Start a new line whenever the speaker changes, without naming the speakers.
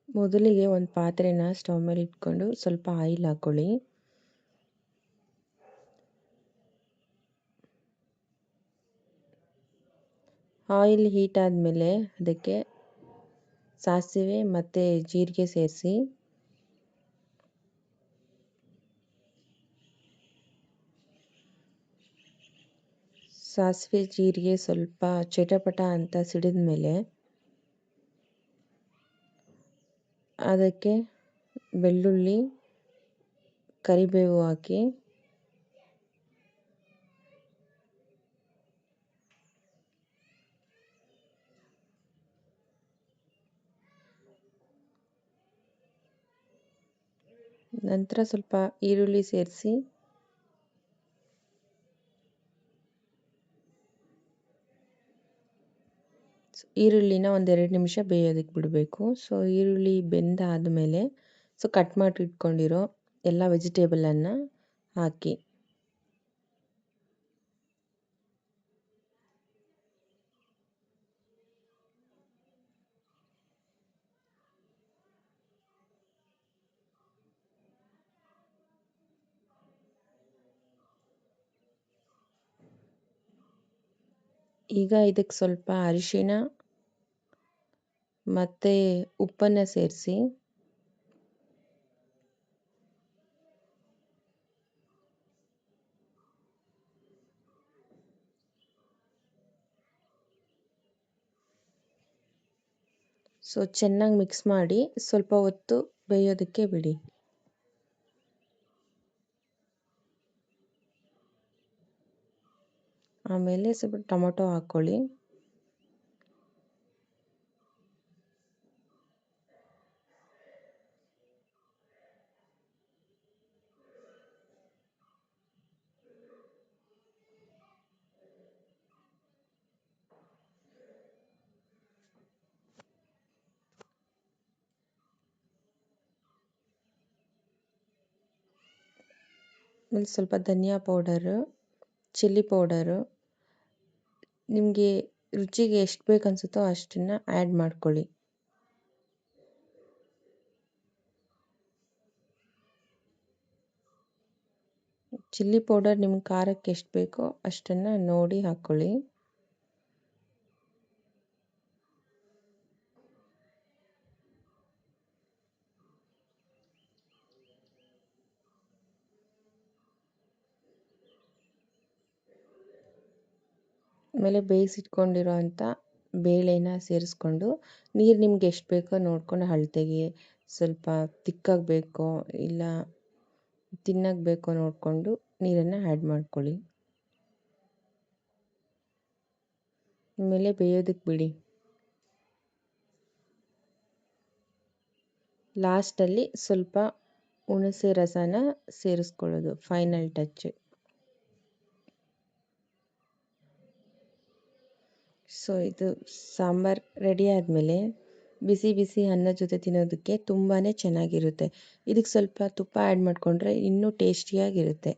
ಮೊದಲಿಗೆ ಒಂದು ಪಾತ್ರೆನ ಸ್ಟವ್ ಮೇಲೆ ಇಟ್ಕೊಂಡು ಸ್ವಲ್ಪ ಆಯಿಲ್ ಹಾಕ್ಕೊಳ್ಳಿ. ಆಯಿಲ್ ಹೀಟ್ ಆದಮೇಲೆ ಅದಕ್ಕೆ ಸಾಸಿವೆ ಮತ್ತು ಜೀರಿಗೆ ಸೇರಿಸಿ ಸಾಸಿವೆ ಜೀರಿಗೆ ಸ್ವಲ್ಪ ಚಟಪಟ ಅಂತ ಸಿಡಿದ ಮೇಲೆ ಅದಕ್ಕೆ ಬೆಳ್ಳುಳ್ಳಿ ಕರಿಬೇವು ಹಾಕಿ ನಂತರ ಸ್ವಲ್ಪ ಈರುಳ್ಳಿ ಸೇರಿಸಿ ಈರುಳ್ಳಿನ ಒಂದು 2 ನಿಮಿಷ ಬೇಯೋದಕ್ಕೆ ಬಿಡಬೇಕು. ಸೊ ಈರುಳ್ಳಿ ಬೆಂದಾದಮೇಲೆ ಕಟ್ ಮಾಡಿ ಇಟ್ಕೊಂಡಿರೋ ಎಲ್ಲ ವೆಜಿಟೇಬಲನ್ನು ಹಾಕಿ ಈಗ ಇದಕ್ಕೆ ಸ್ವಲ್ಪ ಅರಿಶಿಣ ಮತ್ತು ಉಪ್ಪನ್ನು ಸೇರಿಸಿ ಚೆನ್ನಾಗಿ ಮಿಕ್ಸ್ ಮಾಡಿ ಸ್ವಲ್ಪ ಹೊತ್ತು ಬೇಯೋದಕ್ಕೆ ಬಿಡಿ. ಆಮೇಲೆ ಸ್ವಲ್ಪ ಟೊಮೊಟೊ ಹಾಕ್ಕೊಳ್ಳಿ. ಆಮೇಲೆ ಸ್ವಲ್ಪ ಧನಿಯಾ ಪೌಡರು, ಚಿಲ್ಲಿ ಪೌಡರು, ನಿಮಗೆ ರುಚಿಗೆ ಎಷ್ಟು ಬೇಕು ಅನಿಸುತ್ತೋ ಅಷ್ಟನ್ನು ಆ್ಯಡ್ ಮಾಡ್ಕೊಳ್ಳಿ. ಚಿಲ್ಲಿ ಪೌಡರ್ ನಿಮ್ಮ ಖಾರಕ್ಕೆ ಎಷ್ಟು ಬೇಕೋ ಅಷ್ಟನ್ನು ನೋಡಿ ಹಾಕ್ಕೊಳ್ಳಿ. ಆಮೇಲೆ ಬೇಯಿಸಿಟ್ಕೊಂಡಿರೋ ಅಂಥ ಬೇಳೆನ ಸೇರಿಸ್ಕೊಂಡು ನೀರು ನಿಮ್ಗೆ ಎಷ್ಟು ಬೇಕೋ ನೋಡ್ಕೊಂಡು ಅಳತೆಗೆ ಸ್ವಲ್ಪ ತಿಕ್ಕಾಗಿ ಬೇಕೋ ಇಲ್ಲ ತಿನ್ನಕ್ಕೆ ಬೇಕೋ ನೋಡಿಕೊಂಡು ನೀರನ್ನು ಆ್ಯಡ್ ಮಾಡ್ಕೊಳ್ಳಿ. ಆಮೇಲೆ ಬೇಯೋದಕ್ಕೆ ಬಿಡಿ. ಲಾಸ್ಟಲ್ಲಿ ಸ್ವಲ್ಪ ಹುಣಸೆ ರಸನ ಸೇರಿಸ್ಕೊಳ್ಳೋದು ಫೈನಲ್ ಟಚ್. ಇದು ಸಾಂಬಾರು ರೆಡಿ ಆದಮೇಲೆ ಬಿಸಿ ಬಿಸಿ ಅನ್ನದ ಜೊತೆ ತಿನ್ನೋದಕ್ಕೆ ತುಂಬಾ ಚೆನ್ನಾಗಿರುತ್ತೆ. ಇದಕ್ಕೆ ಸ್ವಲ್ಪ ತುಪ್ಪ ಆ್ಯಡ್ ಮಾಡಿಕೊಂಡ್ರೆ ಇನ್ನೂ ಟೇಸ್ಟಿಯಾಗಿರುತ್ತೆ.